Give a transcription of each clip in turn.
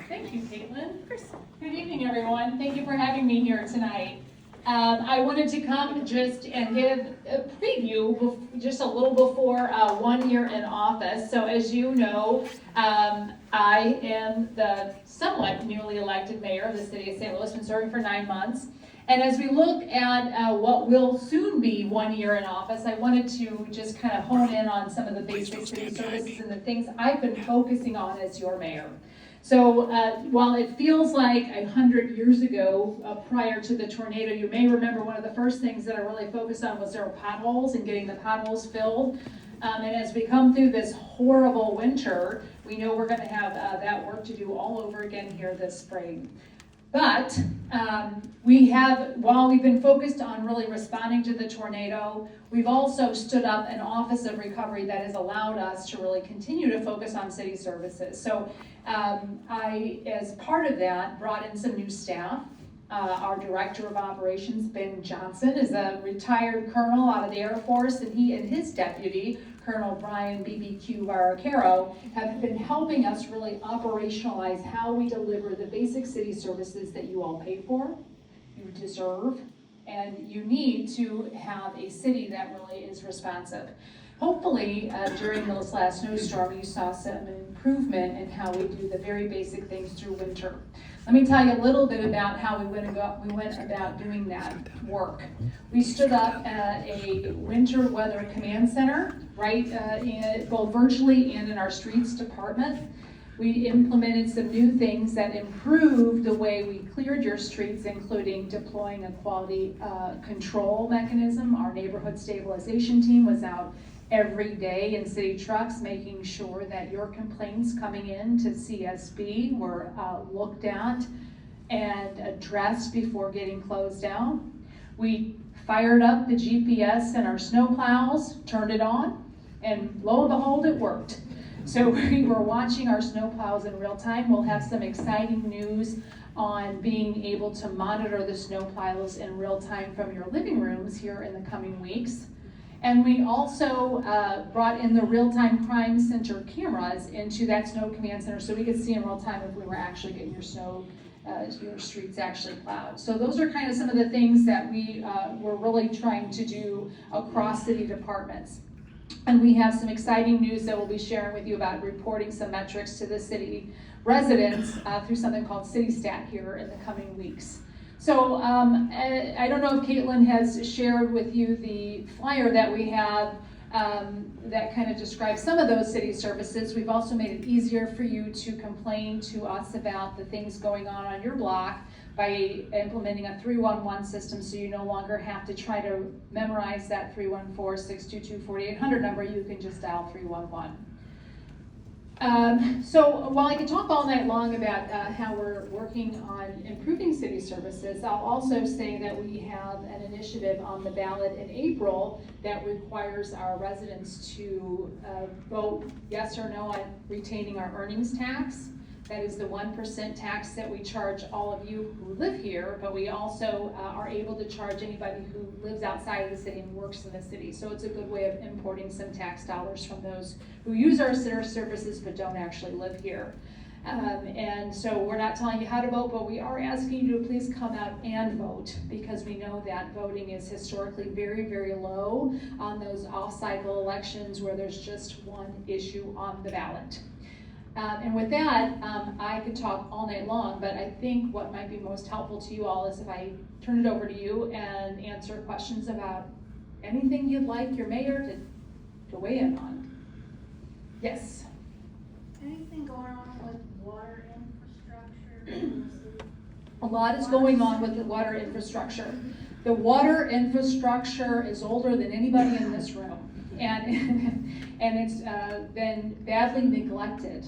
Thank you, Caitlin. Good evening, everyone. Thank you for having me here tonight. I wanted to come just and give a preview, just a little before 1 year in office. So as you know, I am the somewhat newly elected mayor of the city of St. Louis, been serving for 9 months. And as we look at what will soon be 1 year in office, I wanted to just kind of hone in on some of the basic city services and the things I've been focusing on as your mayor. So while it feels like 100 years ago, prior to the tornado, you may remember one of the first things that I really focused on was there were potholes and getting the potholes filled. And as we come through this horrible winter, we know we're going to have that work to do all over again here this spring. But while we've been focused on really responding to the tornado, we've also stood up an Office of Recovery that has allowed us to really continue to focus on city services. So I, as part of that, brought in some new staff. Our Director of Operations, Ben Johnson, is a retired colonel out of the Air Force, and he and his deputy, Colonel Brian BBQ Varacaro, have been helping us really operationalize how we deliver the basic city services that you all pay for, you deserve, and you need to have a city that really is responsive. Hopefully, during this last snowstorm, you saw some improvement in how we do the very basic things through winter. Let me tell you a little bit about how we went about doing that work. We stood up a winter weather command center, right, both virtually and in our streets department. We implemented some new things that improved the way we cleared your streets, including deploying a quality control mechanism. Our neighborhood stabilization team was out every day in city trucks, making sure that your complaints coming in to CSB were looked at and addressed before getting closed down. We fired up the GPS in our snowplows, turned it on, and lo and behold, it worked. So we were watching our snowplows in real time. We'll have some exciting news on being able to monitor the snowplows in real time from your living rooms here in the coming weeks. And we also brought in the real-time crime center cameras into that snow command center so we could see in real time if we were actually getting your streets actually plowed. So those are kind of some of the things that we were really trying to do across city departments. And we have some exciting news that we'll be sharing with you about reporting some metrics to the city residents through something called CityStat here in the coming weeks. So I don't know if Caitlin has shared with you the flyer that we have that kind of describes some of those city services. We've also made it easier for you to complain to us about the things going on your block by implementing a 311 system, so you no longer have to try to memorize that 314-622-4800 number. You can just dial 311. So while I could talk all night long about how we're working on improving city services, I'll also say that we have an initiative on the ballot in April that requires our residents to vote yes or no on retaining our earnings tax. That is the 1% tax that we charge all of you who live here, but we also are able to charge anybody who lives outside of the city and works in the city. So it's a good way of importing some tax dollars from those who use our services but don't actually live here. And so we're not telling you how to vote, but we are asking you to please come out and vote, because we know that voting is historically very, very low on those off-cycle elections where there's just one issue on the ballot. And with that, I could talk all night long, but I think what might be most helpful to you all is if I turn it over to you and answer questions about anything you'd like your mayor to weigh in on. Yes? Anything going on with water infrastructure? A lot is going on with the water infrastructure. The water infrastructure is older than anybody in this room, and it's been badly neglected.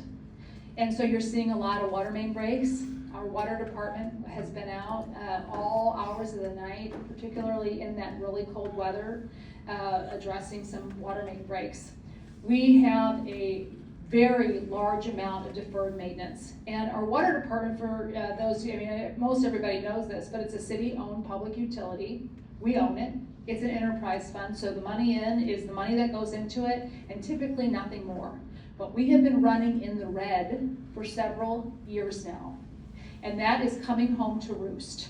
And so you're seeing a lot of water main breaks. Our water department has been out all hours of the night, particularly in that really cold weather, addressing some water main breaks. We have a very large amount of deferred maintenance. And our water department, for those, most everybody knows this, but it's a city-owned public utility. We own it. It's an enterprise fund, so the money in is the money that goes into it, and typically nothing more. But we have been running in the red for several years now, and that is coming home to roost.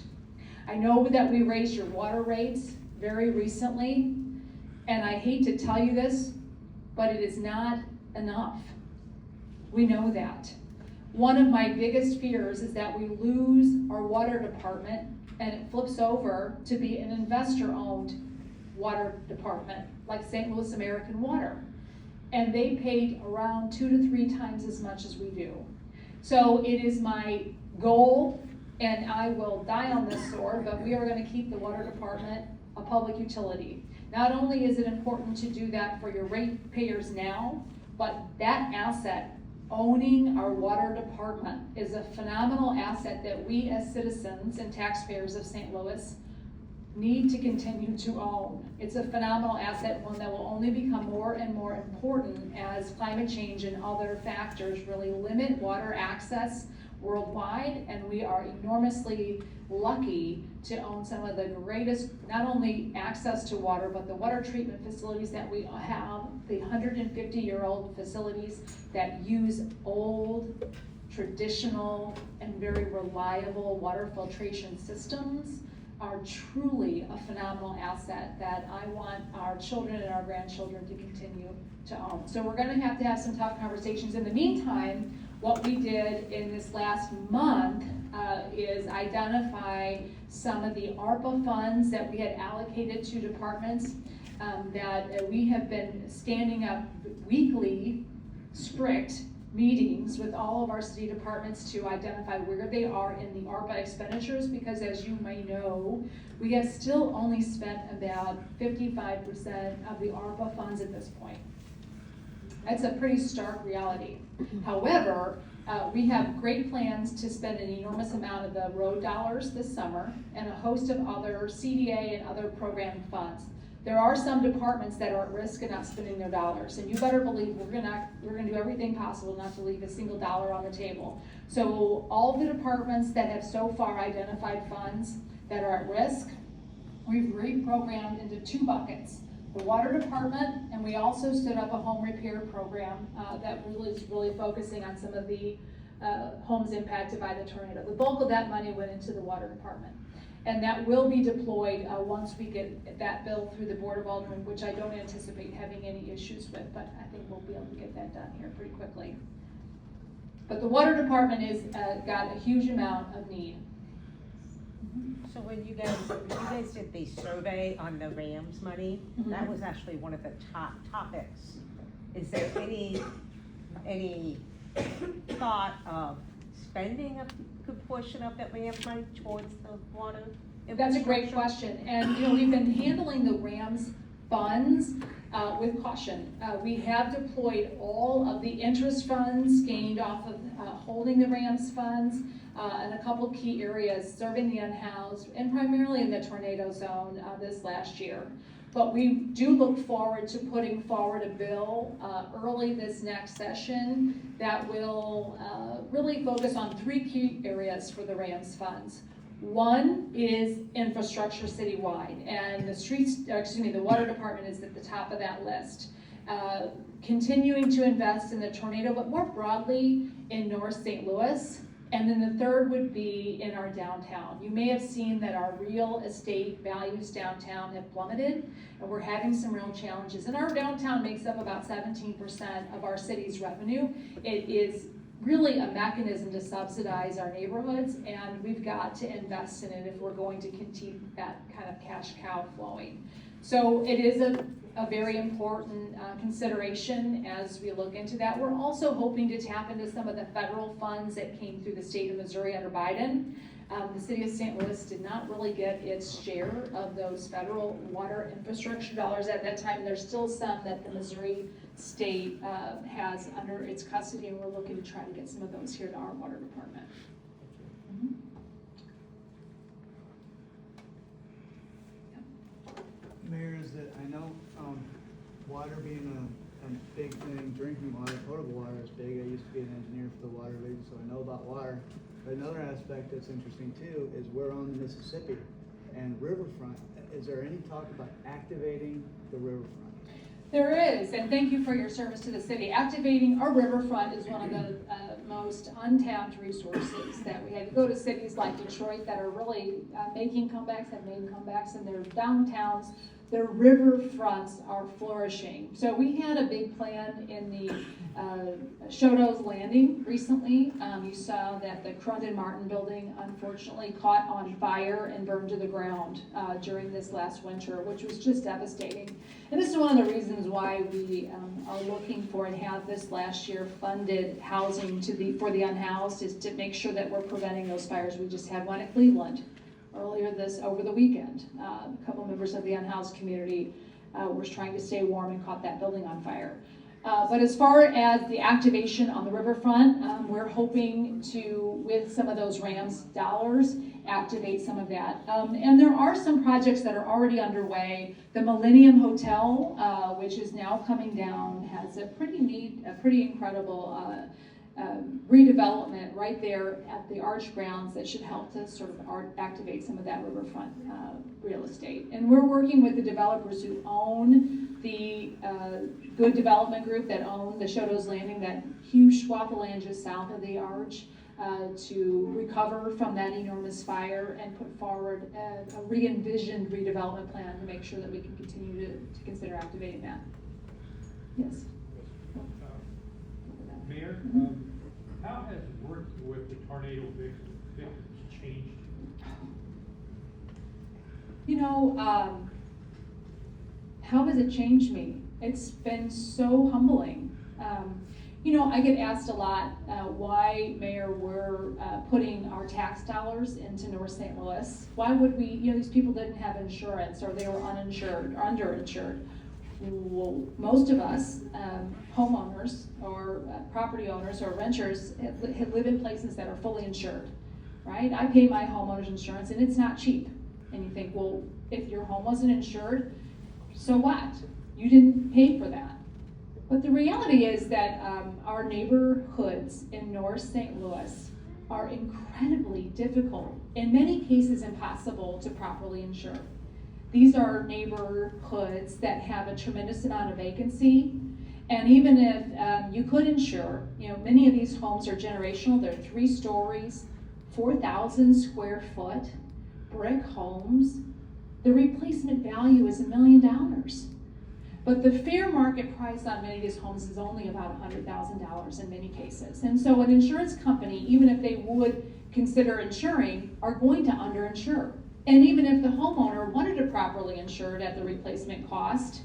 I know that we raised your water rates very recently, and I hate to tell you this, but it is not enough. We know that. One of my biggest fears is that we lose our water department and it flips over to be an investor-owned water department, like St. Louis American Water. And they paid around 2 to 3 times as much as we do. So it is my goal, and I will die on this sword, but we are going to keep the water department a public utility. Not only is it important to do that for your ratepayers now, but that asset, owning our water department, is a phenomenal asset that we as citizens and taxpayers of St. Louis need to continue to own. It's a phenomenal asset, one that will only become more and more important as climate change and other factors really limit water access worldwide, and we are enormously lucky to own some of the greatest, not only access to water, but the water treatment facilities that we have, the 150-year-old facilities that use old, traditional, and very reliable water filtration systems are truly a phenomenal asset that I want our children and our grandchildren to continue to own. So we're gonna have to have some tough conversations. In the meantime, what we did in this last month is identify some of the ARPA funds that we had allocated to departments that we have been standing up weekly, strict meetings with all of our city departments to identify where they are in the ARPA expenditures, because as you may know, we have still only spent about 55% of the ARPA funds at this point. That's a pretty stark reality. However, we have great plans to spend an enormous amount of the road dollars this summer and a host of other CDA and other program funds. There are some departments that are at risk of not spending their dollars, and you better believe we're gonna do everything possible not to leave a single dollar on the table. So all the departments that have so far identified funds that are at risk, we've reprogrammed into 2 buckets. The water department, and we also stood up a home repair program that is really focusing on some of the homes impacted by the tornado. The bulk of that money went into the water department. And that will be deployed once we get that bill through the Board of Aldermen, which I don't anticipate having any issues with, but I think we'll be able to get that done here pretty quickly. But the water department is got a huge amount of need. So when you guys did the survey on the Rams money, that was actually one of the top topics. Is there any thought of spending a good portion of that Rams money towards the water? That's a great question, and we've been handling the Rams funds with caution. We have deployed all of the interest funds gained off of holding the Rams funds in a couple key areas, serving the unhoused, and primarily in the tornado zone this last year. But we do look forward to putting forward a bill early this next session that will really focus on 3 key areas for the Rams funds. One is infrastructure citywide, and the water department is at the top of that list. Continuing to invest in the tornado, but more broadly in North St. Louis. And then the third would be in our downtown. You may have seen that our real estate values downtown have plummeted, and we're having some real challenges. And our downtown makes up about 17% of our city's revenue. It is really a mechanism to subsidize our neighborhoods, and we've got to invest in it if we're going to keep that kind of cash cow flowing. So it is a very important consideration as we look into that. We're also hoping to tap into some of the federal funds that came through the state of Missouri under Biden. The city of St. Louis did not really get its share of those federal water infrastructure dollars at that time. There's still some that the Missouri state has under its custody, and we're looking to try to get some of those here to our water department. Mayor, is that I know water being a big thing, drinking water, potable water is big. I used to be an engineer for the water league, so I know about water. But another aspect that's interesting too is we're on the Mississippi and riverfront. Is there any talk about activating the riverfront? There is, and thank you for your service to the city. Activating our riverfront is one of the most untapped resources that we have. You go to cities like Detroit that are really making comebacks, have made comebacks in their downtowns. Their riverfronts are flourishing. So we had a big plan in the Shoto's Landing recently. You saw that the Crundon Martin building unfortunately caught on fire and burned to the ground during this last winter, which was just devastating. And this is one of the reasons why we are looking for and have this last year funded housing for the unhoused, is to make sure that we're preventing those fires. We just had one at Cleveland over the weekend. A couple members of the unhoused community were trying to stay warm and caught that building on fire. But as far as the activation on the riverfront, we're hoping to, with some of those RAMS dollars, activate some of that. And there are some projects that are already underway. The Millennium Hotel, which is now coming down, has a pretty incredible redevelopment right there at the Arch grounds that should help to sort of activate some of that riverfront real estate. And we're working with the developers who own the Good Development Group that own the Shoto's Landing, that huge swath of land just south of the Arch, to recover from that enormous fire and put forward a re-envisioned redevelopment plan to make sure that we can continue to consider activating that. Yes. Mayor, how has working with the tornado victims changed? You know, how has it changed me? It's been so humbling. You know, I get asked a lot why, Mayor, we're putting our tax dollars into North St. Louis. Why would we, you know, these people didn't have insurance, or they were uninsured or underinsured. Well, most of us, homeowners or property owners or renters, live in places that are fully insured, right? I pay my homeowner's insurance and it's not cheap. And you think, well, if your home wasn't insured, so what? You didn't pay for that. But the reality is that our neighborhoods in North St. Louis are incredibly difficult, in many cases impossible to properly insure. These are neighborhoods that have a tremendous amount of vacancy. And even if you could insure, you know, many of these homes are generational. They're 3 stories, 4,000 square foot, brick homes. The replacement value is $1 million. But the fair market price on many of these homes is only about $100,000 in many cases. And so an insurance company, even if they would consider insuring, are going to underinsure. And even if the homeowner wanted to properly insure it at the replacement cost,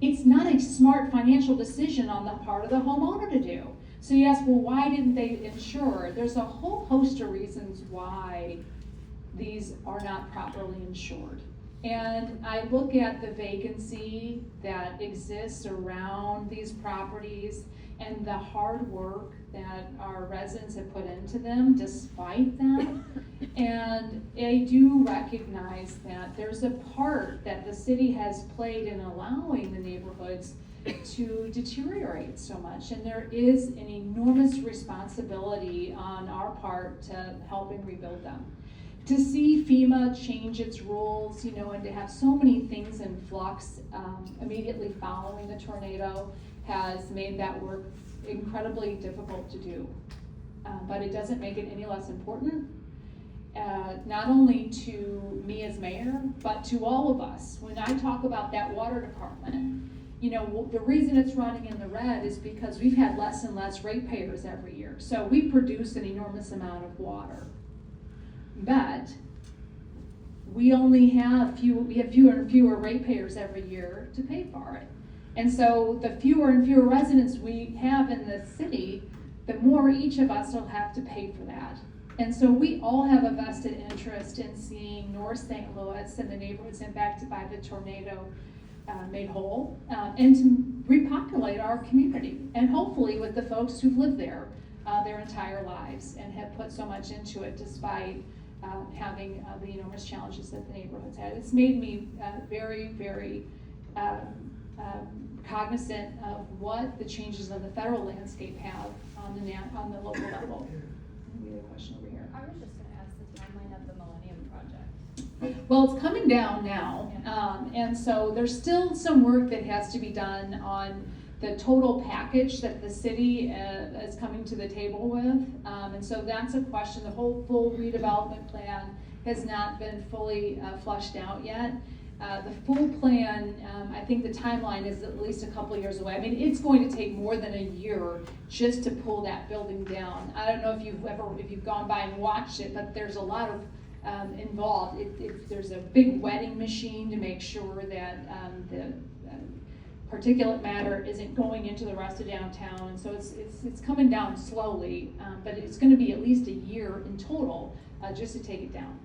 it's not a smart financial decision on the part of the homeowner to do. So you ask, well, why didn't they insure? There's a whole host of reasons why these are not properly insured. And I look at the vacancy that exists around these properties and the hard work that our residents have put into them despite that. And I do recognize that there's a part that the city has played in allowing the neighborhoods to deteriorate so much. And there is an enormous responsibility on our part to helping rebuild them. To see FEMA change its rules, you know, and to have so many things in flux immediately following the tornado has made that work incredibly difficult to do. But it doesn't make it any less important, not only to me as mayor, but to all of us. When I talk about that water department, you know, the reason it's running in the red is because we've had less and less ratepayers every year. So we produce an enormous amount of water. But we only have fewer and fewer ratepayers every year to pay for it. And so the fewer and fewer residents we have in the city, the more each of us will have to pay for that. And so we all have a vested interest in seeing North St. Louis and the neighborhoods impacted by the tornado made whole, and to repopulate our community. And hopefully with the folks who've lived there their entire lives and have put so much into it despite having the enormous challenges that the neighborhoods had. It's made me very, very cognizant of what the changes of the federal landscape have on the local level. We have a question over here. I was just going to ask the timeline of the Millennium Project. Well, it's coming down now, and so there's still some work that has to be done on the total package that the city is coming to the table with, and so that's a question. The whole full redevelopment plan has not been fully fleshed out yet. The full plan, I think the timeline is at least a couple of years away. I mean, it's going to take more than a year just to pull that building down. I don't know if you've gone by and watched it, but there's a lot of involved. There's a big wetting machine to make sure that the particulate matter isn't going into the rest of downtown, and so it's coming down slowly, but it's going to be at least a year in total just to take it down.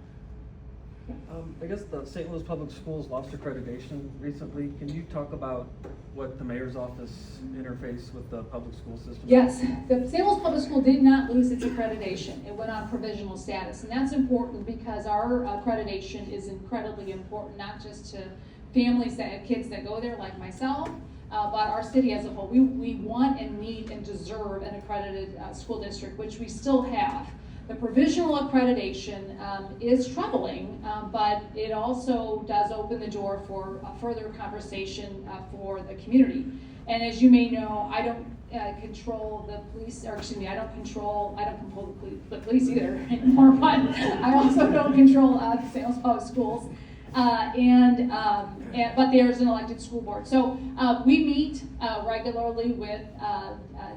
I guess the St. Louis Public Schools lost accreditation recently. Can you talk about what the mayor's office interface with the public school system? Yes, the St. Louis Public School did not lose its accreditation. It went on provisional status, and that's important because our accreditation is incredibly important, not just to families that have kids that go there like myself, but our city as a whole. We want and need and deserve an accredited school district, which we still have. The provisional accreditation is troubling, but it also does open the door for a further conversation for the community. And as you may know, I don't control the police, or excuse me, I don't control the police either anymore, but I also don't control the St. Louis Public Schools. But there's an elected school board. So we meet regularly with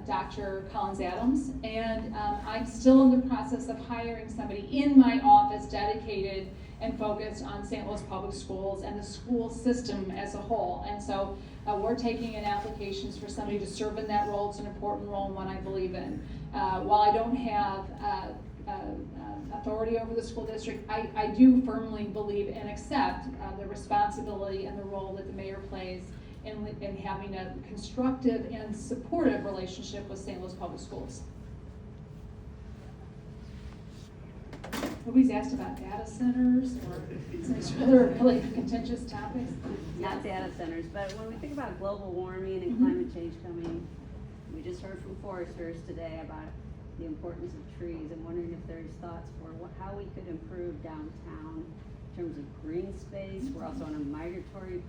Dr. Collins Adams, and I'm still in the process of hiring somebody in my office dedicated and focused on St. Louis Public Schools and the school system as a whole. And so we're taking in applications for somebody to serve in that role. It's an important role and one I believe in. While I don't have authority over the school district, I do firmly believe and accept the responsibility and the role that the mayor plays in having a constructive and supportive relationship with St. Louis Public Schools. Nobody's asked about data centers or some other really contentious topics. Not data centers, but when we think about global warming and climate change coming, we just heard from foresters today about the importance of trees. I'm wondering if there's thoughts for how we could improve downtown in terms of green space. We're also on a migratory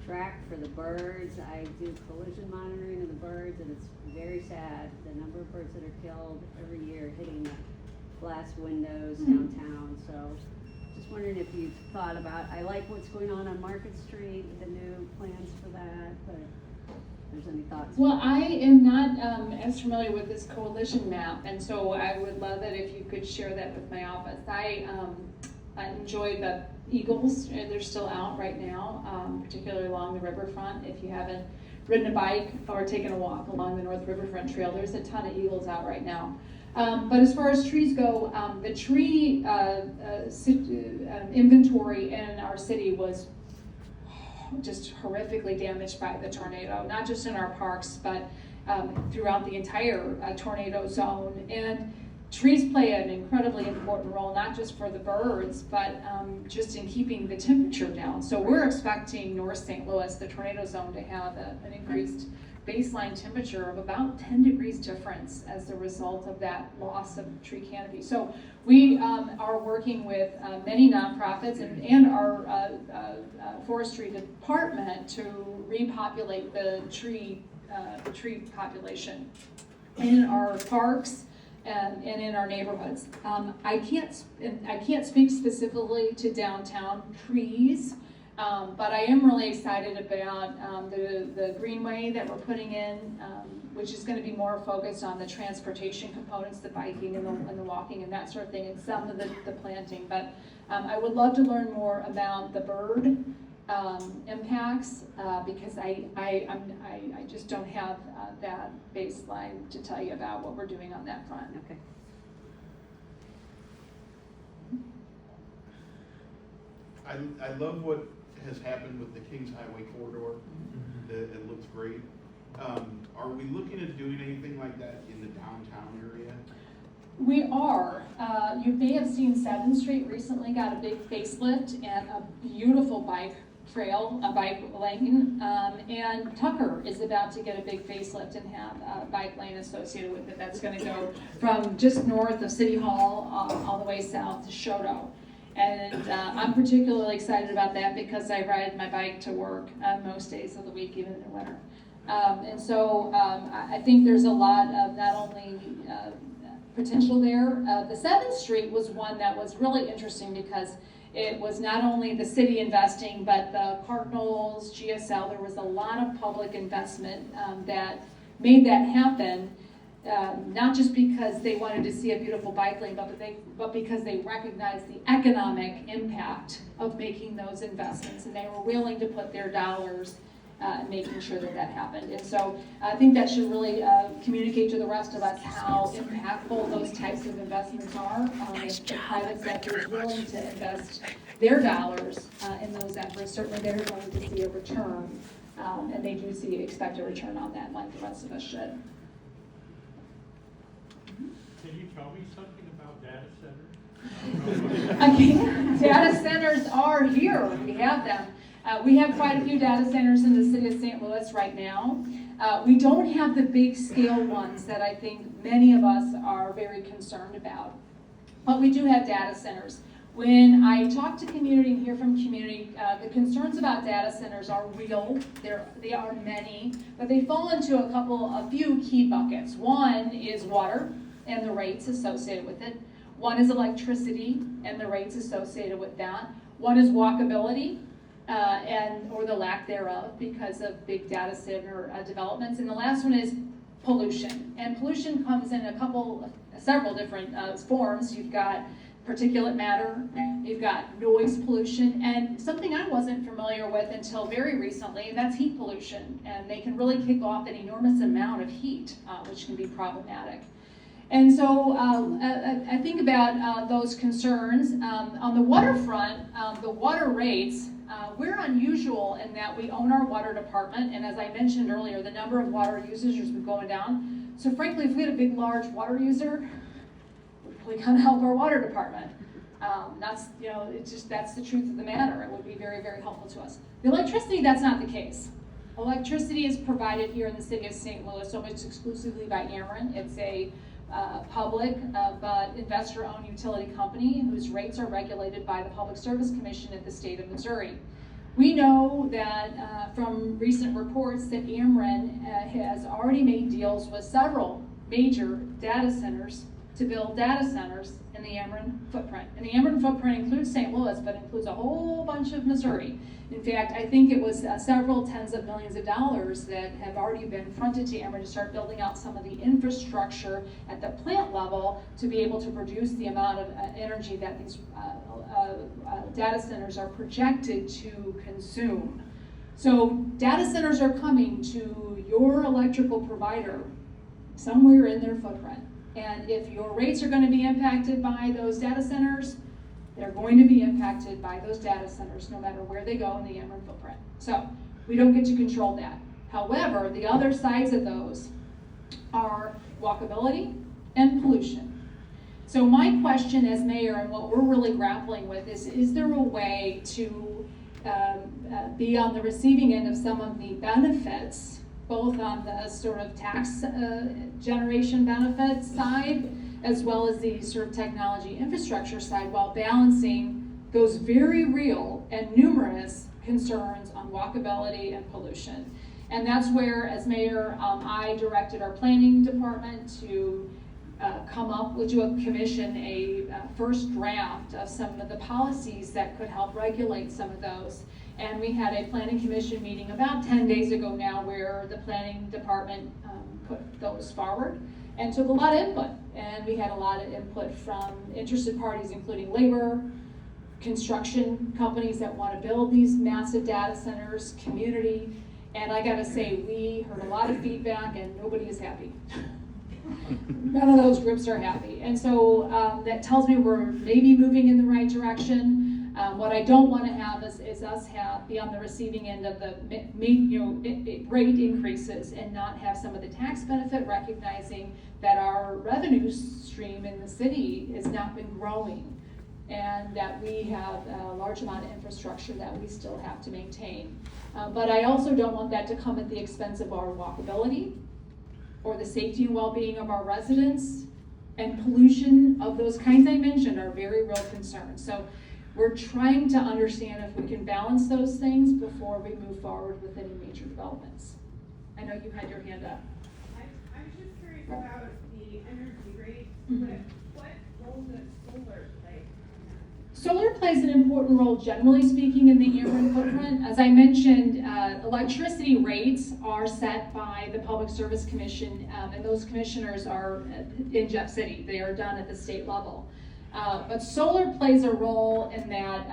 track for the birds. I do collision monitoring of the birds, and it's very sad, the number of birds that are killed every year hitting the glass windows downtown. So just wondering if you've thought about, I like what's going on Market Street, the new plans for that, but if there's any thoughts. Well, I am not as familiar with this coalition map, and so I would love it if you could share that with my office. I enjoy the eagles. They're still out right now, particularly along the riverfront. If you haven't ridden a bike or taken a walk along the North Riverfront Trail, there's a ton of eagles out right now. But as far as trees go, the tree inventory in our city was just horrifically damaged by the tornado, not just in our parks, but throughout the entire tornado zone. And trees play an incredibly important role, not just for the birds, but just in keeping the temperature down. So we're expecting North St. Louis, the tornado zone, to have an increased baseline temperature of about 10 degrees difference as a result of that loss of tree canopy. So we are working with many nonprofits and our forestry department to repopulate the tree population in our parks and in our neighborhoods. I can't speak specifically to downtown trees, but I am really excited about the greenway that we're putting in, which is going to be more focused on the transportation components, the biking and the walking and that sort of thing, and some of the planting. But I would love to learn more about the bird impacts because I just don't have that baseline to tell you about what we're doing on that front. Okay. I love what has happened with the Kings Highway corridor. It looks great. Are we looking at doing anything like that in the downtown area? We are. You may have seen 7th Street recently got a big facelift and a beautiful bike trail, a bike lane, and Tucker is about to get a big facelift and have a bike lane associated with it that's going to go from just north of City Hall all the way south to Shoto. And I'm particularly excited about that because I ride my bike to work most days of the week, even in the winter. And so I think there's a lot of not only potential there. The 7th Street was one that was really interesting because it was not only the city investing, but the Cardinals, GSL, there was a lot of public investment that made that happen. Not just because they wanted to see a beautiful bike lane, but because they recognized the economic impact of making those investments, and they were willing to put their dollars making sure that that happened. And so I think that should really communicate to the rest of us how impactful those types of investments are. If the private sector is willing to invest their dollars in those efforts, certainly they're going to see a return, and they do expect a return on that, like the rest of us should. Can you tell me something about data centers? Again, data centers are here. We have them. We have quite a few data centers in the city of St. Louis right now. We don't have the big scale ones that I think many of us are very concerned about. But we do have data centers. When I talk to community and hear from community, the concerns about data centers are real. They are many, but they fall into a few key buckets. One is water and the rates associated with it. One is electricity and the rates associated with that. One is walkability or the lack thereof because of big data center developments. And the last one is pollution. And pollution comes in several different forms. You've got particulate matter, you've got noise pollution, and something I wasn't familiar with until very recently, and that's heat pollution. And they can really kick off an enormous amount of heat, which can be problematic. And so I think about those concerns. On the waterfront, the water rates, we're unusual in that we own our water department, and as I mentioned earlier, the number of water users has been going down. So frankly, if we had a big, large water user, we kind of help our water department. That's the truth of the matter. It would be very, very helpful to us. The electricity, that's not the case. Electricity is provided here in the city of St. Louis almost exclusively by Ameren. It's a public but investor-owned utility company whose rates are regulated by the Public Service Commission of the state of Missouri. We know that from recent reports that Ameren has already made deals with several major data centers to build data centers in the Ameren footprint. And the Ameren footprint includes St. Louis, but includes a whole bunch of Missouri. In fact, I think it was several tens of millions of dollars that have already been fronted to Ameren to start building out some of the infrastructure at the plant level to be able to produce the amount of energy that these data centers are projected to consume. So data centers are coming to your electrical provider somewhere in their footprint. And if your rates are going to be impacted by those data centers, they're going to be impacted by those data centers no matter where they go in the Ameren footprint. So we don't get to control that. However, the other sides of those are walkability and pollution. So my question as mayor and what we're really grappling with is there a way to be on the receiving end of some of the benefits, both on the sort of tax generation benefit side, as well as the sort of technology infrastructure side, while balancing those very real and numerous concerns on walkability and pollution. And that's where, as mayor, I directed our planning department to come up with, to commission a first draft of some of the policies that could help regulate some of those. And we had a planning commission meeting about 10 days ago now where the planning department put those forward and took a lot of input. And we had a lot of input from interested parties, including labor, construction companies that want to build these massive data centers, community. And I gotta say, we heard a lot of feedback and nobody is happy. None of those groups are happy. And so that tells me we're maybe moving in the right direction. What I don't want to have is us be on the receiving end of the rate increases and not have some of the tax benefit, recognizing that our revenue stream in the city has not been growing and that we have a large amount of infrastructure that we still have to maintain. But I also don't want that to come at the expense of our walkability or the safety and well-being of our residents, and pollution of those kinds I mentioned are very real concerns. So We're trying to understand if we can balance those things before we move forward with any major developments. I know you had your hand up. I was just curious about the energy rates, Mhm. what role does solar play? Solar plays an important role, generally speaking, in the Ameren footprint. As I mentioned, electricity rates are set by the Public Service Commission, and those commissioners are in Jeff City. They are done at the state level. But solar plays a role in that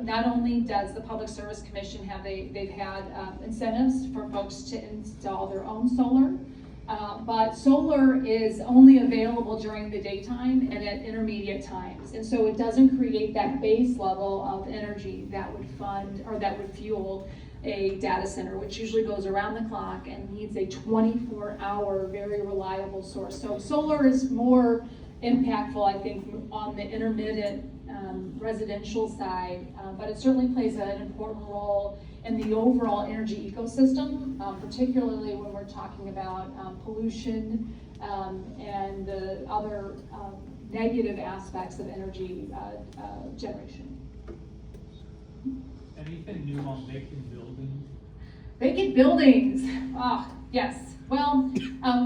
not only does the Public Service Commission they've had incentives for folks to install their own solar, but solar is only available during the daytime and at intermediate times. And so it doesn't create that base level of energy that would fund or that would fuel a data center, which usually goes around the clock and needs a 24-hour, very reliable source. So solar is more impactful, I think, on the intermittent residential side, but it certainly plays an important role in the overall energy ecosystem, particularly when we're talking about pollution and the other negative aspects of energy generation. Anything new on vacant buildings? Vacant buildings, yes. Well,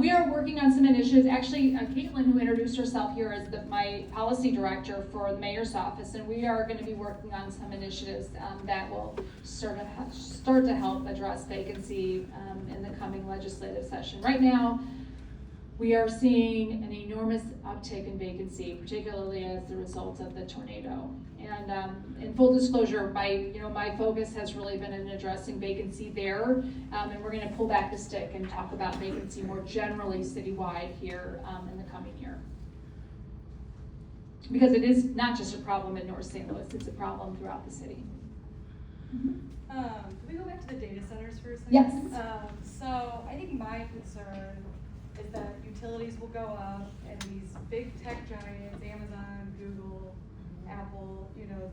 we are working on some initiatives. Actually, Caitlin, who introduced herself here, is my policy director for the mayor's office, and we are going to be working on some initiatives that will start to help address vacancy in the coming legislative session. Right now, we are seeing an enormous uptick in vacancy, particularly as the result of the tornado. And in full disclosure, my focus has really been in addressing vacancy there, and we're going to pull back the stick and talk about vacancy more generally citywide here in the coming year. Because it is not just a problem in North St. Louis, it's a problem throughout the city. Can we go back to the data centers for a second? Yes. So I think my concern is that utilities will go up and these big tech giants, Amazon, Google, Apple,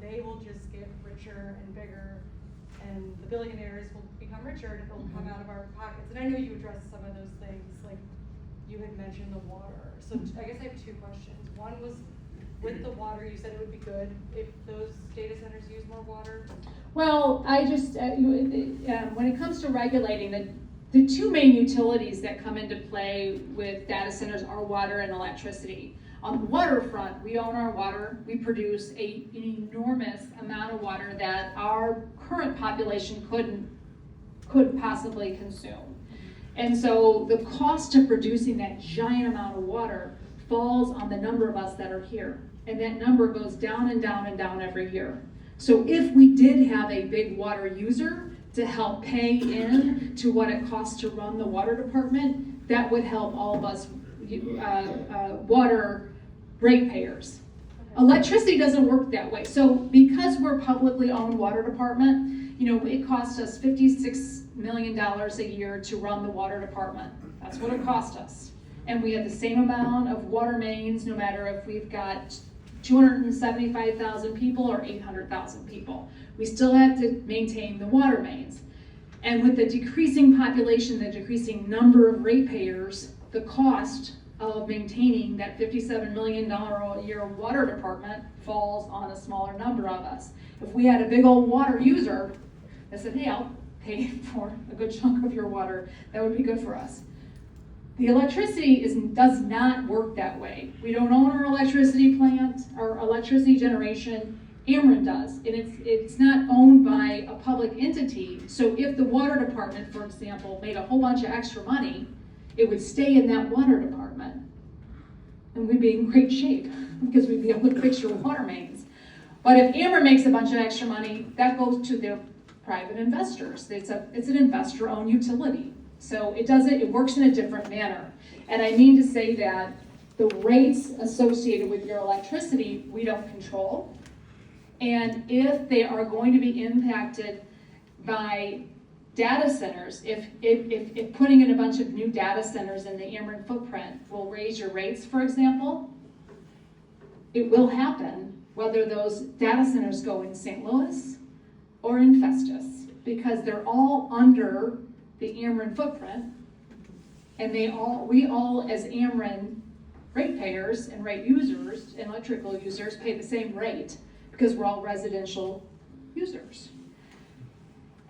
they will just get richer and bigger, and the billionaires will become richer and it'll come out of our pockets. And I know you addressed some of those things, like you had mentioned the water. So I guess I have two questions. One was, with the water, you said it would be good if those data centers use more water? Well, I just, when it comes to regulating, the two main utilities that come into play with data centers are water and electricity. On the water front, we own our water. We produce an enormous amount of water that our current population couldn't possibly consume. And so the cost of producing that giant amount of water falls on the number of us that are here. And that number goes down and down and down every year. So if we did have a big water user to help pay in to what it costs to run the water department, that would help all of us water ratepayers. Electricity doesn't work that way. So because we're publicly owned water department, it costs us $56 million a year to run the water department. That's what it cost us. And we have the same amount of water mains, no matter if we've got 275,000 people or 800,000 people. We still have to maintain the water mains. And with the decreasing population, the decreasing number of ratepayers, the cost of maintaining that $57 million a year water department falls on a smaller number of us. If we had a big old water user that said, hey, I'll pay for a good chunk of your water, that would be good for us. The electricity does not work that way. We don't own our electricity plant, our electricity generation. Ameren does, and it's not owned by a public entity. So if the water department, for example, made a whole bunch of extra money, it would stay in that water department, and we'd be in great shape because we'd be able to fix your water mains. But if Ameren makes a bunch of extra money, that goes to their private investors. It's an investor-owned utility. So it works in a different manner. And I mean to say that the rates associated with your electricity, we don't control. And if they are going to be impacted by data centers, if putting in a bunch of new data centers in the Ameren footprint will raise your rates, for example, it will happen whether those data centers go in St. Louis or in Festus, because they're all under the Ameren footprint, and we all as Ameren ratepayers and rate users and electrical users pay the same rate. because we're all residential users.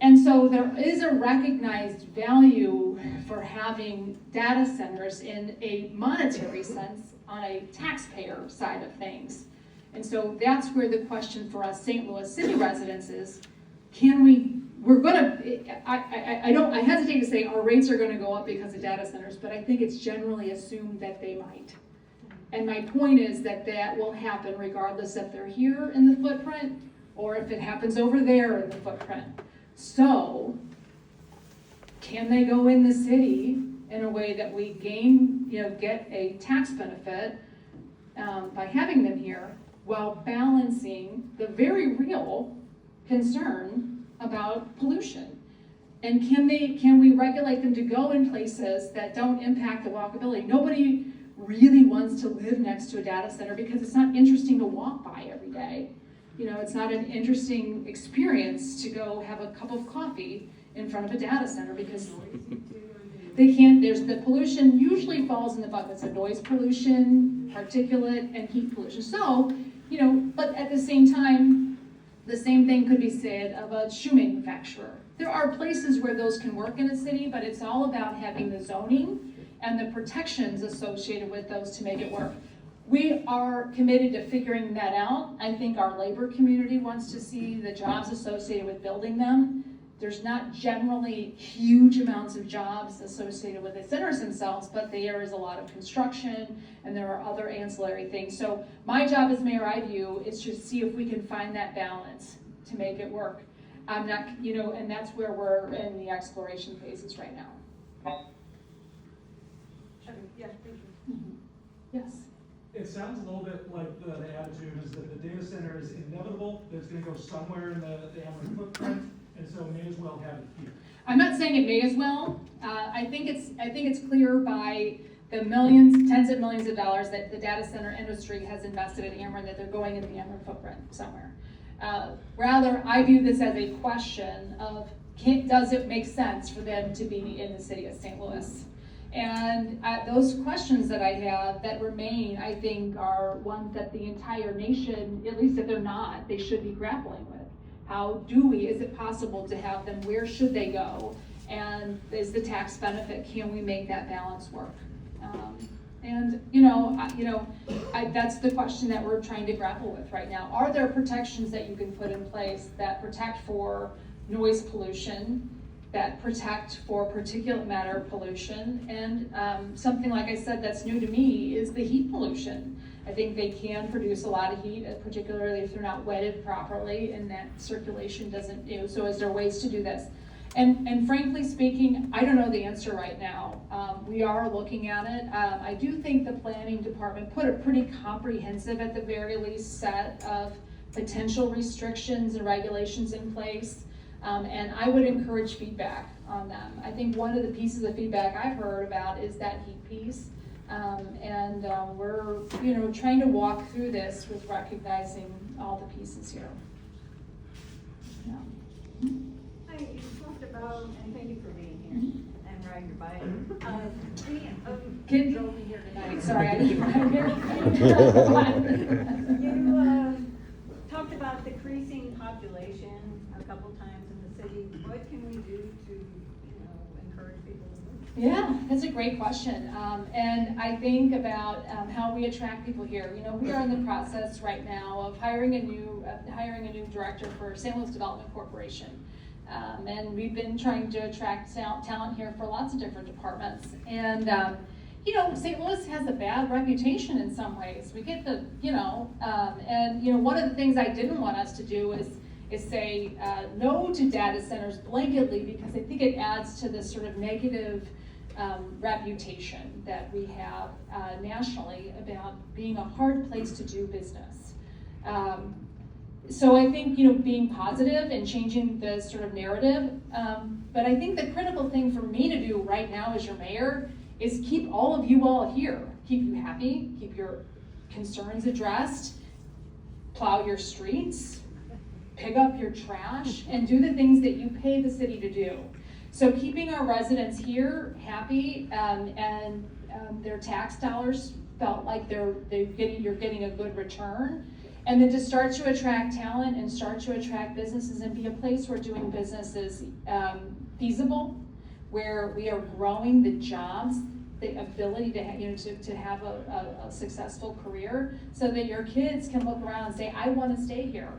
And so there is a recognized value for having data centers in a monetary sense on a taxpayer side of things. And so that's where the question for us St. Louis City residents is, I hesitate to say our rates are gonna go up because of data centers, but I think it's generally assumed that they might. And my point is that that will happen regardless if they're here in the footprint or if it happens over there in the footprint. So, can they go in the city in a way that we gain, get a tax benefit by having them here while balancing the very real concern about pollution? And can we regulate them to go in places that don't impact the walkability? Nobody really wants to live next to a data center because it's not interesting to walk by every day. It's not an interesting experience to go have a cup of coffee in front of a data center because they can't, the pollution usually falls in the buckets of noise pollution, particulate, and heat pollution. So, but at the same time, the same thing could be said of a shoe manufacturer. There are places where those can work in a city, but it's all about having the zoning and the protections associated with those to make it work. We are committed to figuring that out. I think our labor community wants to see the jobs associated with building them. There's not generally huge amounts of jobs associated with the centers themselves, but there is a lot of construction and there are other ancillary things. So my job as mayor, I view, is to see if we can find that balance to make it work. I'm not, and that's where we're in the exploration phases right now. Yeah, thank you. Yes. It sounds a little bit like the attitude is that the data center is inevitable, that it's gonna go somewhere in the Ameren footprint, and so may as well have it here. I'm not saying it may as well. I think it's clear by the millions, tens of millions of dollars that the data center industry has invested in Ameren that they're going in the Ameren footprint somewhere. Rather, I view this as a question of does it make sense for them to be in the city of St. Louis? And those questions that I have that remain, I think, are ones that the entire nation, at least if they're not, they should be grappling with. How is it possible to have them? Where should they go? And is the tax benefit, can we make that balance work? That's the question that we're trying to grapple with right now. Are there protections that you can put in place that protect for noise pollution, that protect for particulate matter pollution, and something like I said that's new to me is the heat pollution. I think they can produce a lot of heat, particularly if they're not wetted properly and that circulation doesn't, so is there ways to do this? And frankly speaking, I don't know the answer right now. We are looking at it. I do think the planning department put a pretty comprehensive, at the very least, set of potential restrictions and regulations in place. And I would encourage feedback on them. I think one of the pieces of feedback I've heard about is that heat piece. We're trying to walk through this with recognizing all the pieces here. Yeah. Hi, you talked about, and thank you for being here and riding your bike. Kids over here tonight. Sorry, I didn't ride here. You talked about decreasing population a couple times in the city. What can we do to, encourage people to move? Yeah, that's a great question. And I think about how we attract people here. We are in the process right now of hiring a new director for St. Louis Development Corporation. And we've been trying to attract talent here for lots of different departments. And St. Louis has a bad reputation in some ways. We get the, one of the things I didn't want us to do is say no to data centers blanketly, because I think it adds to this sort of negative reputation that we have nationally about being a hard place to do business. So I think, being positive and changing the sort of narrative, but I think the critical thing for me to do right now as your mayor is keep all of you all here. Keep you happy, keep your concerns addressed, plow your streets, pick up your trash, and do the things that you pay the city to do. So keeping our residents here happy and their tax dollars felt like you're getting a good return. And then to start to attract talent and start to attract businesses and be a place where doing business is feasible, where we are growing the jobs, the ability to have a successful career, so that your kids can look around and say, I want to stay here.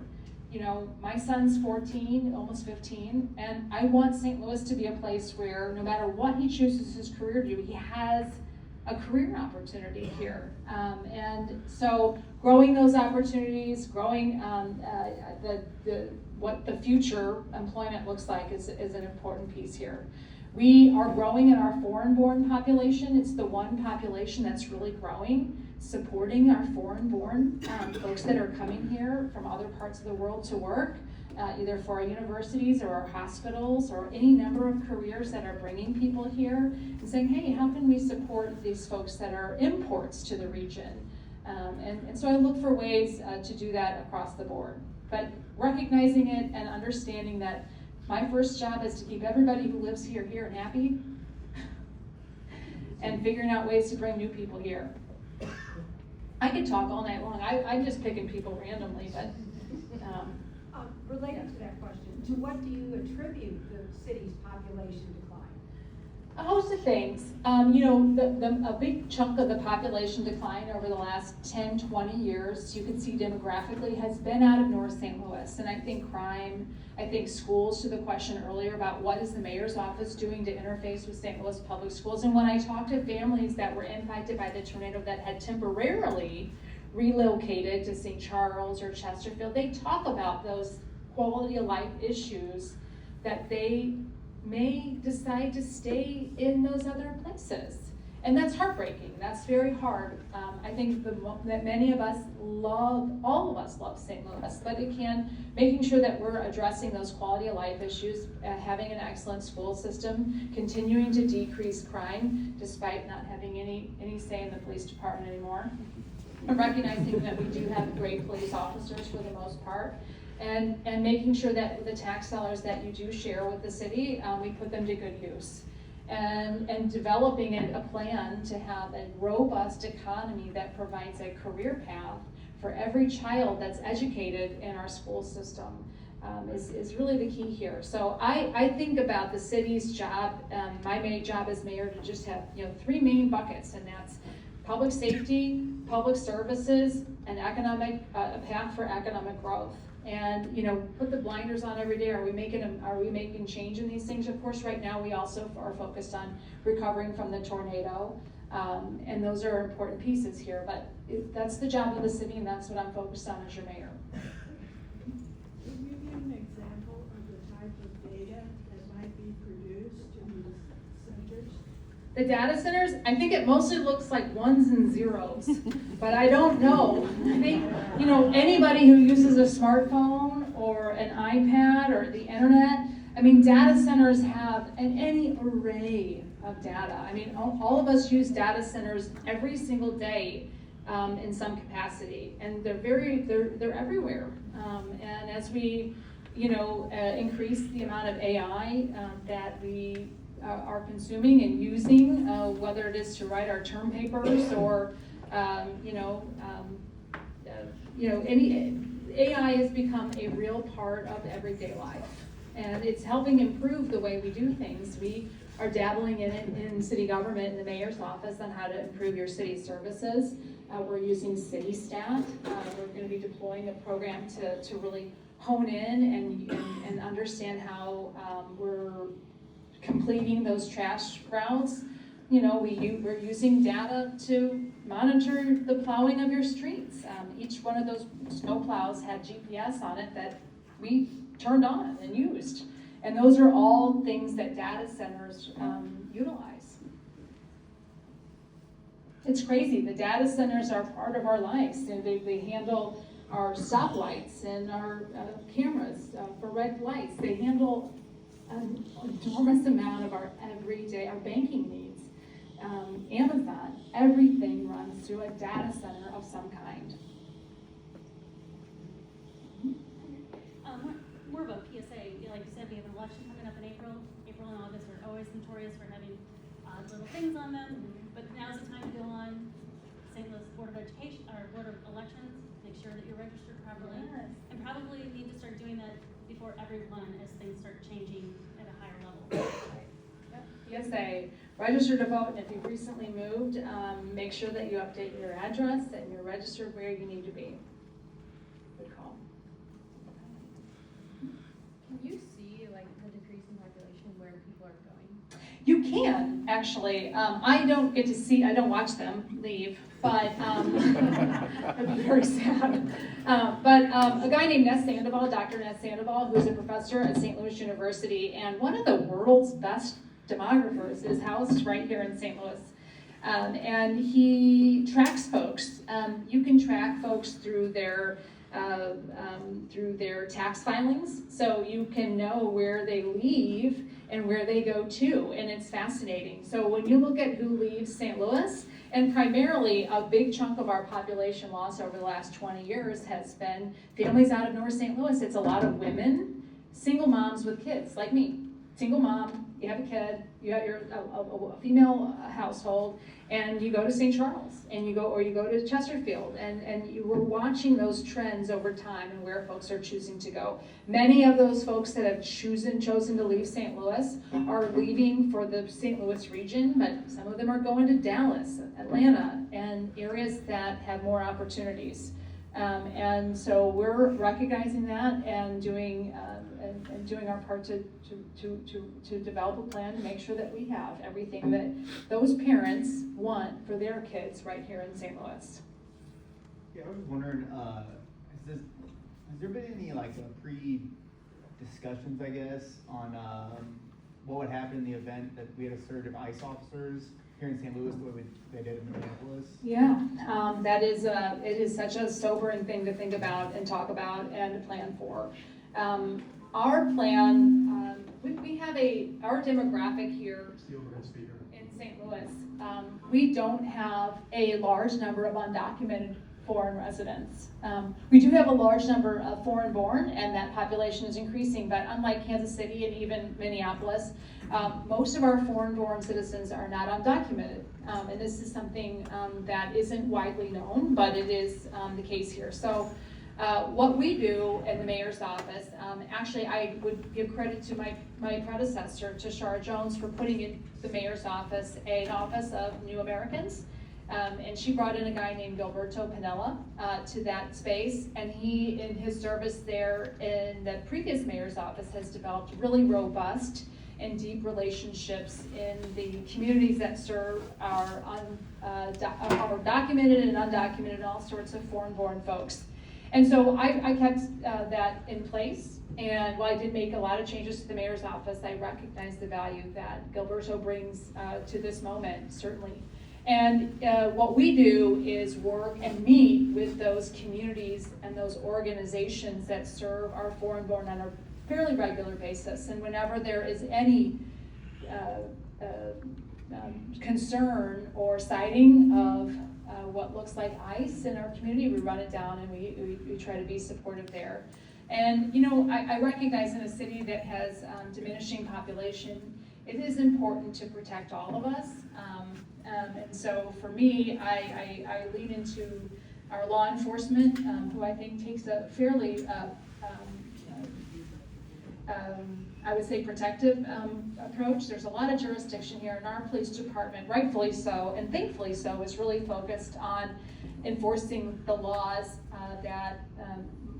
You know, my son's 14, almost 15, and I want St. Louis to be a place where no matter what he chooses his career to do, he has a career opportunity here. And so growing those opportunities, growing what the future employment looks like is an important piece here. We are growing in our foreign-born population. It's the one population that's really growing, supporting our foreign-born folks that are coming here from other parts of the world to work, either for our universities or our hospitals or any number of careers that are bringing people here and saying, hey, how can we support these folks that are imports to the region? And so I look for ways to do that across the board. But recognizing it and understanding that my first job is to keep everybody who lives here and happy, and figuring out ways to bring new people here. I could talk all night long. I'm just picking people randomly, but. Related to that question, to what do you attribute the city's population decline? A host of things. A big chunk of the population decline over the last 10, 20 years, you can see demographically, has been out of North St. Louis. And I think crime, I think schools, to the question earlier about what is the mayor's office doing to interface with St. Louis public schools. And when I talk to families that were impacted by the tornado that had temporarily relocated to St. Charles or Chesterfield, they talk about those quality of life issues that they may decide to stay in those other places. And that's heartbreaking. That's very hard. I think that many of us all of us love St. Louis, but making sure that we're addressing those quality of life issues, having an excellent school system, continuing to decrease crime, despite not having any say in the police department anymore, and recognizing that we do have great police officers for the most part, and making sure that the tax dollars that you do share with the city, we put them to good use. And developing a plan to have a robust economy that provides a career path for every child that's educated in our school system is really the key here. So I think about the city's job, my main job as mayor, to just have three main buckets, and that's public safety, public services, and a path for economic growth. And put the blinders on every day. Are we making change in these things? Of course, right now we also are focused on recovering from the tornado, and those are important pieces here. But that's the job of the city, and that's what I'm focused on as your mayor. Can you give an example of the type of data that might be produced in these centers? The data centers, I think it mostly looks like ones and zeros, but I don't know. I think, anybody who uses a smartphone or an iPad or the internet, data centers have any array of data. All of us use data centers every single day in some capacity, and they're everywhere. And as we, increase the amount of AI that we are consuming and using, whether it is to write our term papers or, any AI has become a real part of everyday life, and it's helping improve the way we do things. We are dabbling in it in city government, in the mayor's office, on how to improve your city services. We're using CityStat. We're going to be deploying a program to really hone in and understand how we're completing those trash routes. We're using data to monitor the plowing of your streets. Each one of those snow plows had GPS on it that we turned on and used. And those are all things that data centers utilize. It's crazy. The data centers are part of our lives. They handle our stoplights and our cameras for red lights. They handle an enormous amount of our everyday, our banking needs. Amazon, everything runs through a data center of some kind. More of a PSA, like you said, we have an election coming up in April. April and August are always notorious for having odd little things on them, but now's the time to go on St. Louis Board of Education, or Board of Elections, make sure that you're registered properly. Yes. And probably need to start doing that before everyone as things start changing at a higher level. PSA, register to vote, and if you've recently moved, make sure that you update your address and you're registered where you need to be. Good call. Can you see like the decrease in population where people are going? You can, actually. I don't get to see, I don't watch them leave, but that'd be very sad. But a guy named Ness Sandoval, Dr. Ness Sandoval, who's a professor at St. Louis University and one of the world's best demographers, is housed right here in St. Louis. And he tracks folks. You can track folks through their tax filings, so you can know where they leave and where they go to, and it's fascinating. So when you look at who leaves St. Louis, and primarily a big chunk of our population loss over the last 20 years has been families out of North St. Louis. It's a lot of women, single moms with kids, like me. Single mom, you have a kid, you have a female household, and you go to St. Charles, and you go to Chesterfield, and you were watching those trends over time and where folks are choosing to go. Many of those folks that have chosen to leave St. Louis are leaving for the St. Louis region, but some of them are going to Dallas, Atlanta, and areas that have more opportunities. And so we're recognizing that and doing our part to develop a plan to make sure that we have everything that those parents want for their kids right here in St. Louis. Yeah, I was wondering, has there been any like pre-discussions, I guess, on what would happen in the event that we had a surge of ICE officers here in St. Louis the way they did in Minneapolis? Yeah, that is it is such a sobering thing to think about and talk about and to plan for. Our plan, we have our demographic here in St. Louis. We don't have a large number of undocumented foreign residents. We do have a large number of foreign born, and that population is increasing, but unlike Kansas City and even Minneapolis, most of our foreign born citizens are not undocumented. And this is something that isn't widely known, but it is the case here. So what we do in the mayor's office, actually I would give credit to my predecessor, to Shara Jones, for putting in the mayor's office an office of new Americans. And she brought in a guy named Gilberto Pinella to that space, and he, in his service there in the previous mayor's office, has developed really robust and deep relationships in the communities that serve our documented and undocumented and all sorts of foreign-born folks. And so I kept that in place, and while I did make a lot of changes to the mayor's office, I recognize the value that Gilberto brings to this moment, certainly. And what we do is work and meet with those communities and those organizations that serve our foreign-born on a fairly regular basis. And whenever there is any concern or citing of what looks like ICE in our community, we run it down and we try to be supportive there. And you know, I recognize in a city that has diminishing population, it is important to protect all of us. And so for me, I lean into our law enforcement, who I think takes a fairly, I would say, protective approach. There's a lot of jurisdiction here, and our police department, rightfully so, and thankfully so, is really focused on enforcing the laws that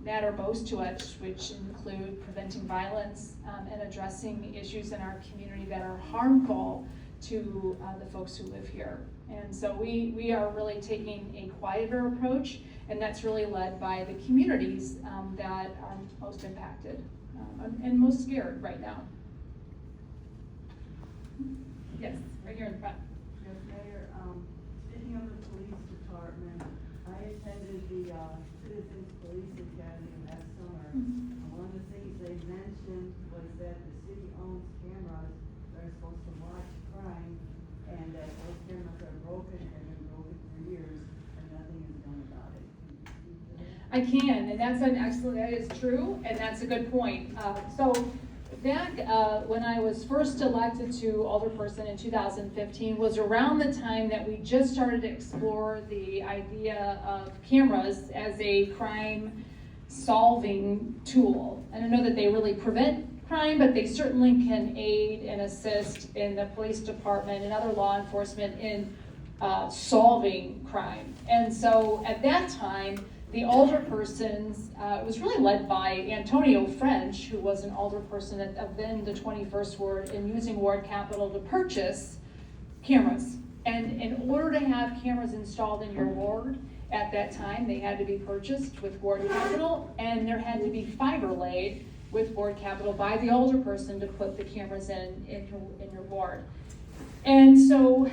matter most to us, which include preventing violence and addressing issues in our community that are harmful to the folks who live here. And so we are really taking a quieter approach, and that's really led by the communities that are most impacted and most scared right now. Yes, right here in front. Yes, Mayor, speaking of the police department, I attended the Citizens Police Academy last summer. And one of the things they mentioned was that the city owns cameras that are supposed to watch crime, and that those cameras are broken and have been broken for years, and nothing is done about it. I can, and that's an excellent, that is true, and that's a good point. So back when I was first elected to alderperson in 2015 was around the time that we just started to explore the idea of cameras as a crime solving tool. And I know that they really prevent crime, but they certainly can aid and assist in the police department and other law enforcement in solving crime. And so at that time, the alderpersons, it was really led by Antonio French, who was an alderperson of then the 21st Ward, in using ward capital to purchase cameras. And in order to have cameras installed in your ward at that time, they had to be purchased with ward capital, and there had to be fiber laid with ward capital by the alderperson to put the cameras in your ward. And so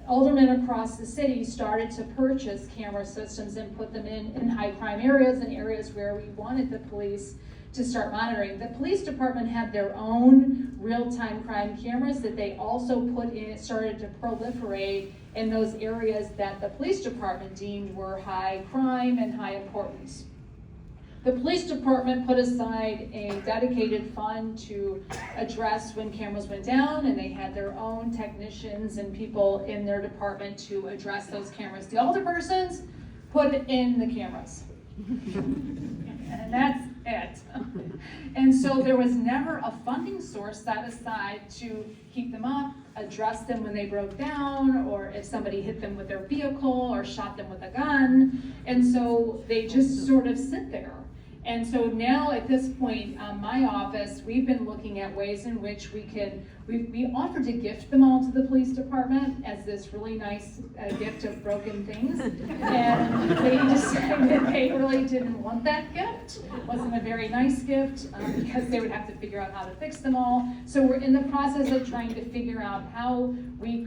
aldermen across the city started to purchase camera systems and put them in high crime areas and areas where we wanted the police to start monitoring. The police department had their own real-time crime cameras that they also put in, started to proliferate in those areas that the police department deemed were high crime and high importance. The police department put aside a dedicated fund to address when cameras went down, and they had their own technicians and people in their department to address those cameras. The alderpersons put in the cameras. And that's it. And so there was never a funding source set aside to keep them up, address them when they broke down, or if somebody hit them with their vehicle or shot them with a gun. And so they just sort of sit there. And so now at this point, my office, we've been looking at ways in which we offered to gift them all to the police department as this really nice gift of broken things. And they decided they really didn't want that gift. It wasn't a very nice gift because they would have to figure out how to fix them all. So we're in the process of trying to figure out how we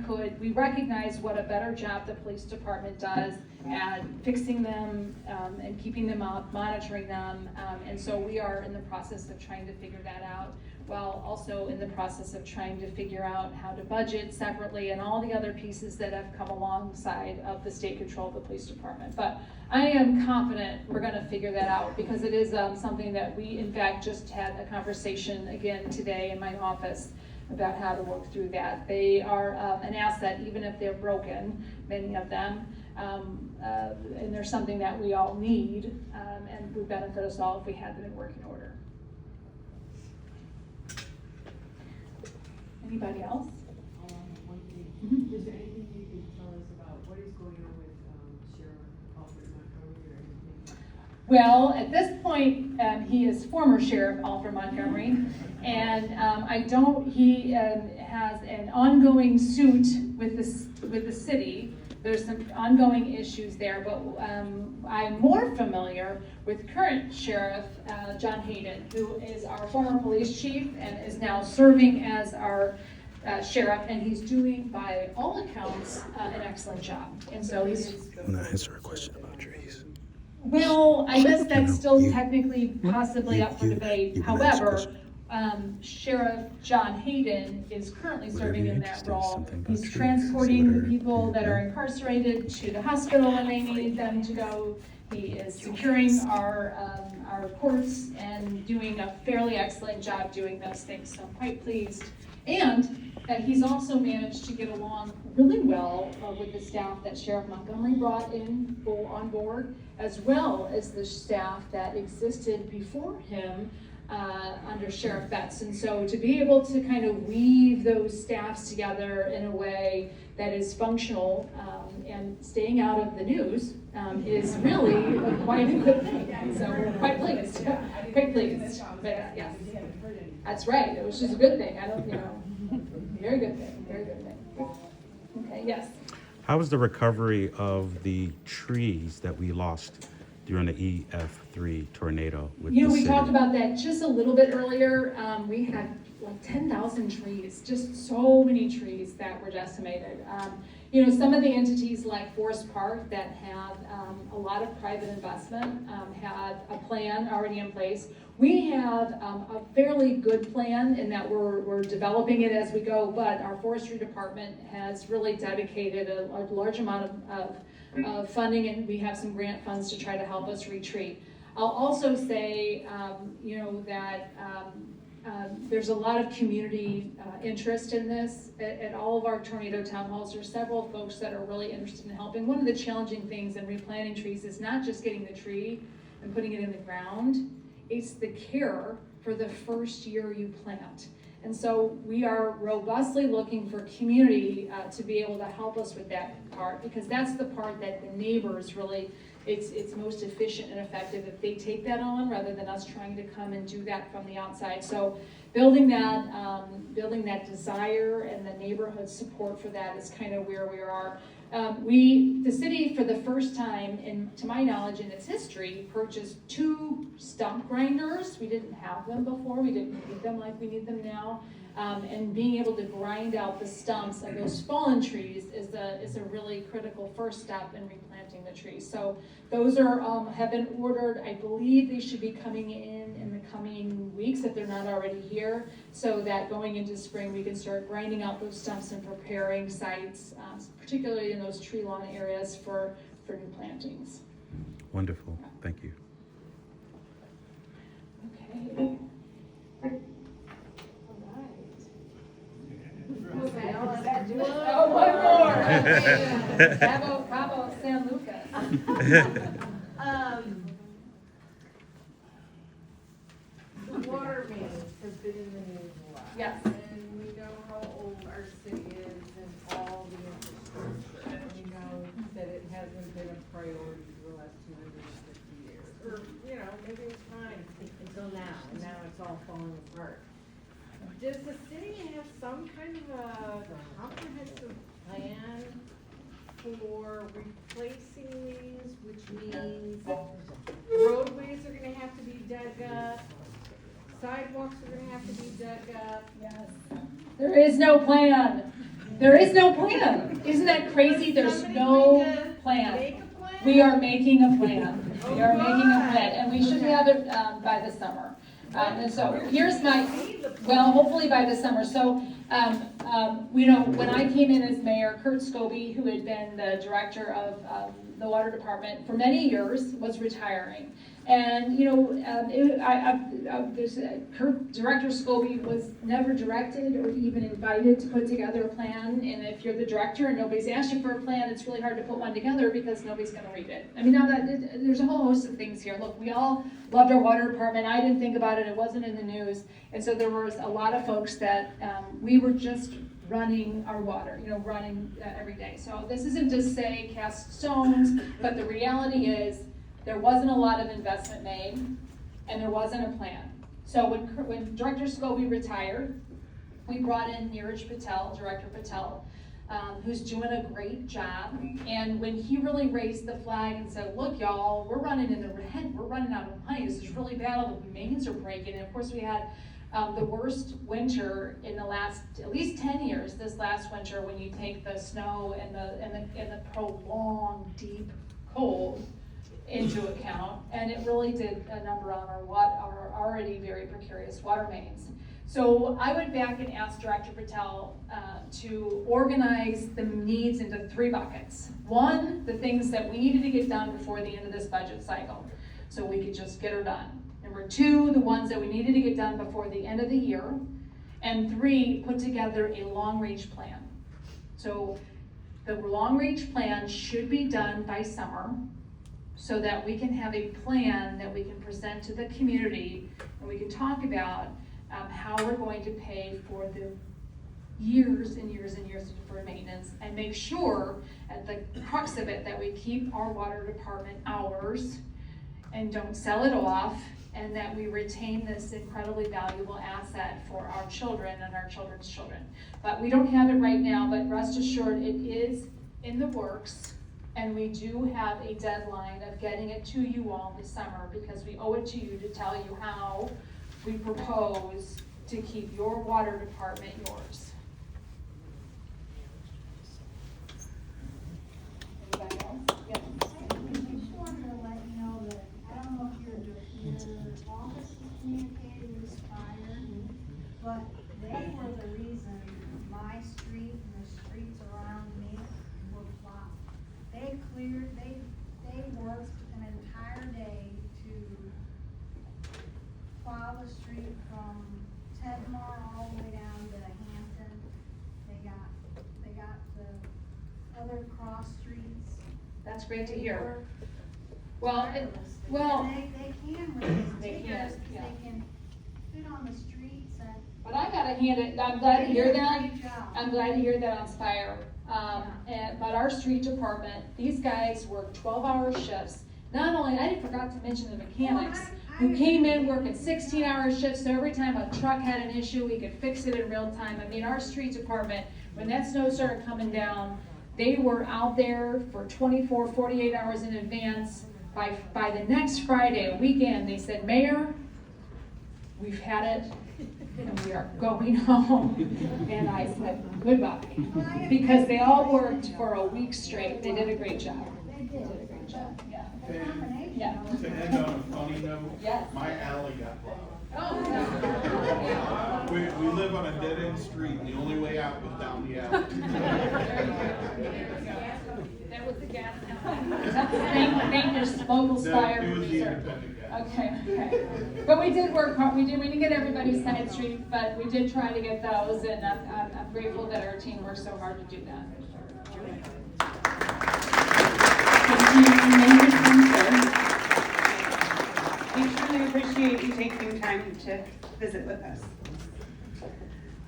recognize what a better job the police department does at fixing them and keeping them up, monitoring them. And so we are in the process of trying to figure that out, while also in the process of trying to figure out how to budget separately and all the other pieces that have come alongside of the state control of the police department. But I am confident we're gonna figure that out, because it is something that we in fact just had a conversation again today in my office about how to work through that. They are an asset, even if they're broken, many of them. And there's something that we all need, and would benefit us all if we had them in working order. Anybody else? One thing. Is there anything you can tell us about what is going on with Sheriff Alfred Montgomery or anything? Well, at this point, he is former Sheriff Alfred Montgomery, and he has an ongoing suit with the city. There's some ongoing issues there, but I'm more familiar with current Sheriff John Hayden, who is our former police chief and is now serving as our sheriff, and he's doing, by all accounts, an excellent job. And so he's. I'm gonna answer a question about trees. Well, I guess that's still technically possibly up for debate. However, Sheriff John Hayden is currently serving in that role. He's transporting the people that are incarcerated to the hospital when they need them to go. He is securing our courts and doing a fairly excellent job doing those things, so I'm quite pleased. And he's also managed to get along really well with the staff that Sheriff Montgomery brought on board, as well as the staff that existed before him under Sheriff Betts. And so to be able to kind of weave those staffs together in a way that is functional and staying out of the news is really quite a good thing. So we're quite pleased. Quite pleased. But yes, that's right. It was just a good thing. Very good thing. Very good thing. Okay, yes. How was the recovery of the trees that we lost during the EF3 tornado with the we city? talked about that just a little bit earlier. We had like 10,000 trees, just so many trees that were decimated. Some of the entities like Forest Park that have a lot of private investment had a plan already in place. We have a fairly good plan in that we're developing it as we go, but our forestry department has really dedicated a large amount of funding, and we have some grant funds to try to help us retreat. I'll also say, that there's a lot of community interest in this. At all of our tornado town halls, there's several folks that are really interested in helping. One of the challenging things in replanting trees is not just getting the tree and putting it in the ground, it's the care for the first year you plant. And so we are robustly looking for community to be able to help us with that part, because that's the part that the neighbors really, it's most efficient and effective if they take that on rather than us trying to come and do that from the outside. So building that desire and the neighborhood support for that is kind of where we are. The city, for the first time, to my knowledge, in its history, purchased 2 stump grinders. We didn't have them before. We didn't need them like we need them now. And being able to grind out the stumps of those fallen trees is a really critical first step in replanting the trees. So those have been ordered. I believe they should be coming in the coming weeks if they're not already here, so that going into spring we can start grinding out those stumps and preparing sites, particularly in those tree lawn areas for new plantings. Wonderful, thank you. Okay. Okay, oh, one more. Bravo, San Lucas. The water mains have been in the news a lot. Yes. And we know how old our city is and all the infrastructure. And we know that it hasn't been a priority for the last 250 years. Or, maybe it's fine until now, and now it's all falling apart. Does the city have some kind of a comprehensive plan for replacing these, which means roadways are gonna have to be dug up, sidewalks are gonna have to be dug up? Yes. There is no plan. There is no plan. Isn't that crazy? There's no plan. Make a plan? We are making a plan. We are making a plan, and we should have it by the summer. And so here's hopefully by the summer. So, when I came in as mayor, Kurt Scobie, who had been the director of the water department for many years, was retiring. And, Director Scobie was never directed or even invited to put together a plan. And if you're the director and nobody's asked you for a plan, it's really hard to put one together because nobody's going to read it. I mean, there's a whole host of things here. Look, we all loved our water department. I didn't think about it. It wasn't in the news. And so there was a lot of folks that we were just running our water, running every day. So this isn't to say cast stones, but the reality is there wasn't a lot of investment made, and there wasn't a plan. So when Director Scobie retired, we brought in Neeraj Patel, Director Patel, who's doing a great job. And when he really raised the flag and said, look, y'all, we're running out of money. This is really bad. All the mains are breaking. And of course, we had the worst winter in the last at least 10 years. This last winter, when you take the snow and the prolonged deep cold into account, and it really did a number on our already very precarious water mains. So I went back and asked Director Patel to organize the needs into 3 buckets. 1, the things that we needed to get done before the end of this budget cycle, so we could just get her done. Number 2, the ones that we needed to get done before the end of the year. And 3, put together a long-range plan. So the long-range plan should be done by summer, so that we can have a plan that we can present to the community, and we can talk about how we're going to pay for the years and years and years of deferred maintenance, and make sure at the crux of it that we keep our water department ours and don't sell it off, and that we retain this incredibly valuable asset for our children and our children's children. But we don't have it right now, but rest assured it is in the works. And we do have a deadline of getting it to you all this summer, because we owe it to you to tell you how we propose to keep your water department yours. Anybody else? Yes. I just wanted to let you know that, I don't know if your office is communicating this prior, but they were the reason my street and the streets around me were blocked. They worked an entire day to Whitmore all the way down to Hampton. They got the other cross streets. That's great to hear. They work Well, tirelessly. well, And they can raise They tickets, can, 'cause yeah. they can fit on the streets and. but I gotta hand it, I'm glad to hear They did a that. great job. I'm glad to hear that on Spire. But our street department, these guys work 12-hour shifts. Not only, I forgot to mention the mechanics who came in working 16-hour shifts, so every time a truck had an issue, we could fix it in real time. I mean, our street department, when that snow started coming down, they were out there for 24, 48 hours in advance. By the next Friday, weekend, they said, Mayor, we've had it, and we are going home. And I said, goodbye. Because they all worked for a week straight. They did a great job. They did. They did a great job, yeah. The combination Yeah. of To them. end on a funny note, Yes. my alley got plowed. Oh, We live on a dead-end street, the only way out was down the alley. That was the gas. Thank your local Spire It was the producer. independent guy. Okay. But we did work hard, we didn't get everybody's side street, but we did try to get those, and I'm grateful that our team worked so hard to do that. We truly appreciate you taking time to visit with us.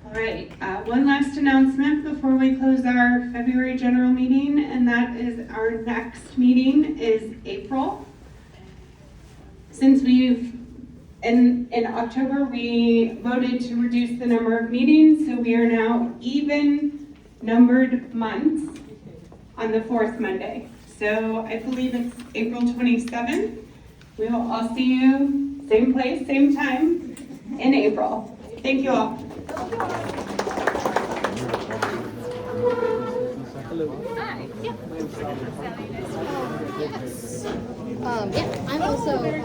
All right, one last announcement before we close our February general meeting, and that is our next meeting is April. Since in October, we voted to reduce the number of meetings, so we are now even numbered months on the fourth Monday. So I believe it's April 27th. We will all see you, same place, same time, in April. Thank you all. Yeah, I'm also